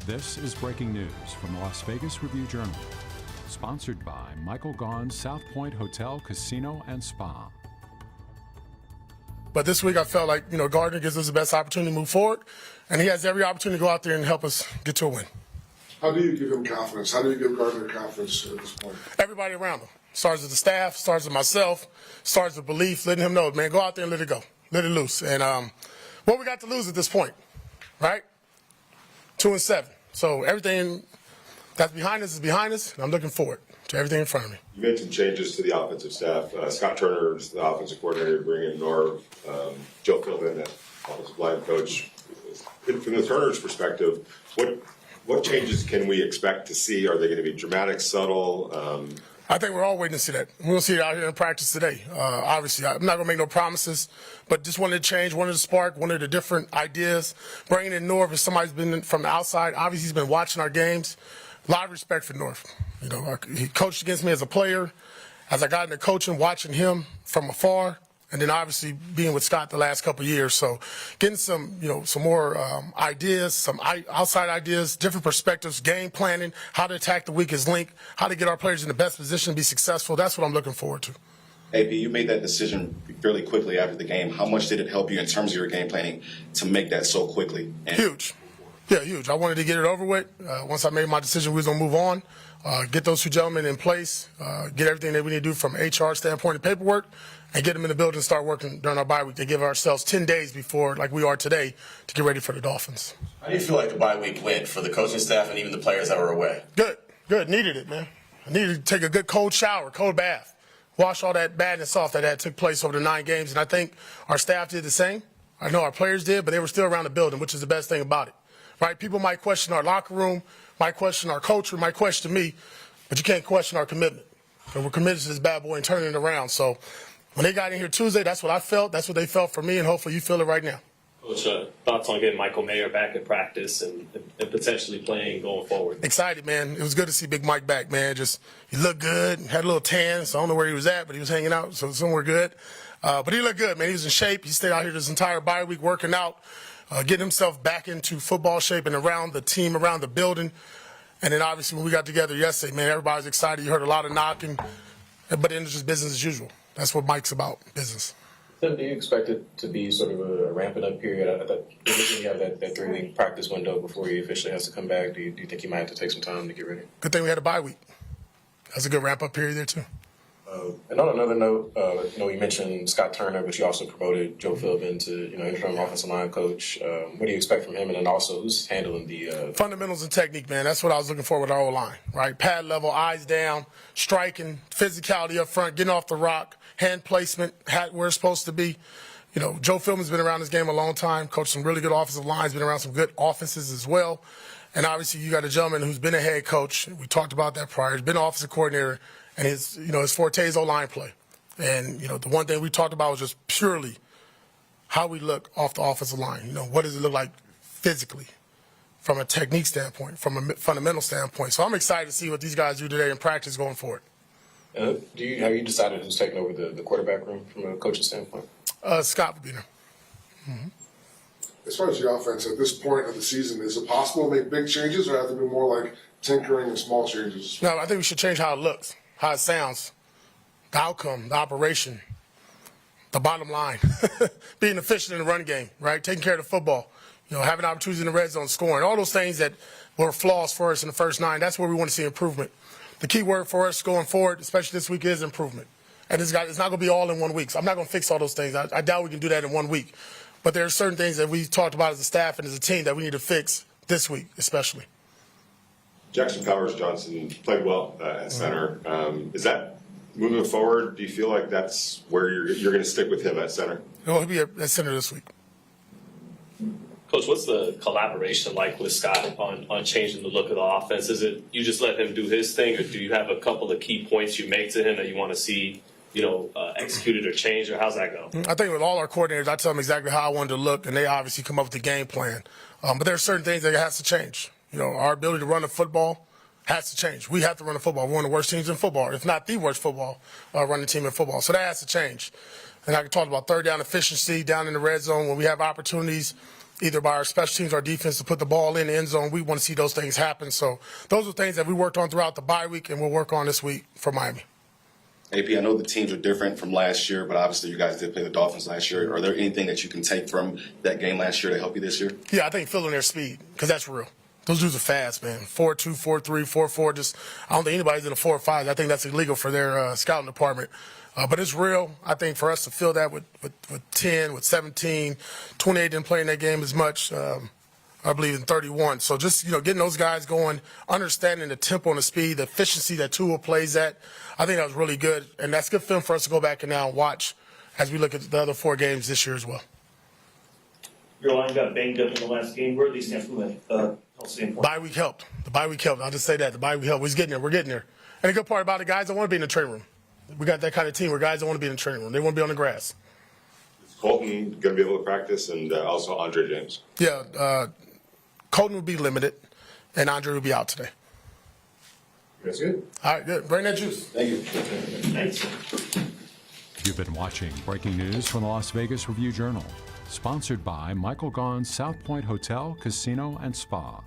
This is breaking news from the Las Vegas Review-Journal, sponsored by Michael Gaughan's South Point Hotel, Casino, and Spa. But this week I felt like, Gardner gives us the best opportunity to move forward, and he has every opportunity to go out there and help us get to a win. How do you give him confidence? How do you give Gardner confidence at this point? Everybody around him. Starts with the staff, starts with myself, starts with belief, letting him know, man, go out there and let it go. Let it loose. And what we got to lose at this point, right? 2-7. So everything that's behind us is behind us, and I'm looking forward to everything in front of me. You made some changes to the offensive staff. Scott Turner is the offensive coordinator, bringing in Norv, Joe Philbin, the offensive line coach. From the Turner's perspective, what changes can we expect to see? Are they going to be dramatic, subtle? I think we're all waiting to see that. We're going to see it out here in practice today. Obviously, I'm not going to make no promises, but just wanted to change, wanted to spark, wanted the different ideas. Bringing in Norv as somebody's been from the outside. Obviously, he's been watching our games. A lot of respect for Norv. He coached against me as a player. As I got into coaching, watching him from afar, and then obviously being with Scott the last couple of years. So getting some more ideas, some outside ideas, different perspectives, game planning, how to attack the weakest link, how to get our players in the best position to be successful. That's what I'm looking forward to. AP, you made that decision fairly quickly after the game. How much did it help you in terms of your game planning to make that so quickly? Huge. Yeah, huge. I wanted to get it over with. Once I made my decision, we was going to move on, get those two gentlemen in place, get everything that we need to do from HR standpoint and paperwork, and get them in the building and start working during our bye week. They give ourselves 10 days before, like we are today, to get ready for the Dolphins. How do you feel like the bye week went for the coaching staff and even the players that were away? Good. Needed it, man. I needed to take a good cold shower, cold bath, wash all that badness off that had took place over the 9 games, and I think our staff did the same. I know our players did, but they were still around the building, which is the best thing about it. Right? People might question our locker room, might question our culture, might question me, but you can't question our commitment. And we're committed to this bad boy and turning it around. So when they got in here Tuesday, that's what I felt. That's what they felt for me, and hopefully you feel it right now. Coach, thoughts on getting Michael Mayer back in practice and potentially playing going forward? Excited, man. It was good to see Big Mike back, man. He looked good, had a little tan, so I don't know where he was at, but he was hanging out, so somewhere good. But he looked good, man. He was in shape. He stayed out here this entire bye week working out. Getting himself back into football shape and around the team, around the building. And then obviously when we got together yesterday, man, everybody's excited. You heard a lot of knocking, but then it's just business as usual. That's what Mike's about, business. So do you expect it to be sort of a ramping up period? I thought you have that 3-week practice window before he officially has to come back. Do you think he might have to take some time to get ready? Good thing we had a bye week. That's a good ramp-up period there, too. And on another note, you mentioned Scott Turner, but you also promoted Joe Philbin to, interim offensive line coach. What do you expect from him? And then also, who's handling the fundamentals and technique, man? That's what I was looking for with our O-line, right? Pad level, eyes down, striking, physicality up front, getting off the rock, hand placement, where it's supposed to be. Joe Philbin's been around this game a long time, coached some really good offensive lines, been around some good offenses as well. And obviously, you got a gentleman who's been a head coach. We talked about that prior. He's been an offensive coordinator. And his forte is O-line play. And, the one thing we talked about was just purely how we look off the offensive line. What does it look like physically from a technique standpoint, from a fundamental standpoint. So I'm excited to see what these guys do today in practice going forward. Have you decided who's taking over the quarterback room from a coaching standpoint? Scott would be there. Mm-hmm. As far as the offense, at this point of the season, is it possible to make big changes or have to be more like tinkering and small changes? No, I think we should change how it looks, how it sounds, the outcome, the operation, the bottom line, being efficient in the run game, right? Taking care of the football, having opportunities in the red zone, scoring, all those things that were flaws for us in the first 9. That's where we want to see improvement. The key word for us going forward, especially this week, is improvement. And it's not going to be all in 1 week. So I'm not going to fix all those things. I doubt we can do that in 1 week. But there are certain things that we talked about as a staff and as a team that we need to fix this week, especially. Jackson Powers Johnson played well at center. Is that moving forward? Do you feel like that's where you're going to stick with him at center? He'll be at center this week. Coach, what's the collaboration like with Scott on changing the look of the offense? Is it you just let him do his thing, or do you have a couple of key points you make to him that you want to see, executed or changed, or how's that go? I think with all our coordinators, I tell them exactly how I wanted to look, and they obviously come up with the game plan. But there are certain things that has to change. Our ability to run the football has to change. We have to run the football. We're one of the worst teams in football, if not the worst football running team in football. So that has to change. And I can talk about third down efficiency down in the red zone when we have opportunities. either by our special teams or defense to put the ball in the end zone. We want to see those things happen. So those are things that we worked on throughout the bye week, and we'll work on this week for Miami. AP, I know the teams are different from last year, but obviously you guys did play the Dolphins last year. Are there anything that you can take from that game last year to help you this year? Yeah, I think filling their speed, because that's real. Those dudes are fast, man. 4.2, 4.3, 4.4. Just I don't think anybody's in a 4.5. I think that's illegal for their scouting department. But it's real. I think for us to fill that with 10, with 17, 28 didn't play in that game as much. I believe in 31. So just, getting those guys going, understanding the tempo and the speed, the efficiency that Tua plays at, I think that was really good. And that's good film for us to go back and now watch as we look at the other 4 games this year as well. Your line got banged up in the last game. Where do they stand from a health standpoint? Bye week helped. The bye week helped. I'll just say that. The bye week helped. We're getting there. We're getting there. And the good part about it, guys don't want to be in the training room. We got that kind of team where guys don't want to be in the training room. They want to be on the grass. Is Colton going to be able to practice, and also Andre James? Yeah, Colton will be limited, and Andre will be out today. That's good. All right, good. Bring that juice. Thank you. Thanks. You've been watching Breaking News from the Las Vegas Review-Journal, sponsored by Michael Gaughan's South Point Hotel, Casino, and Spa.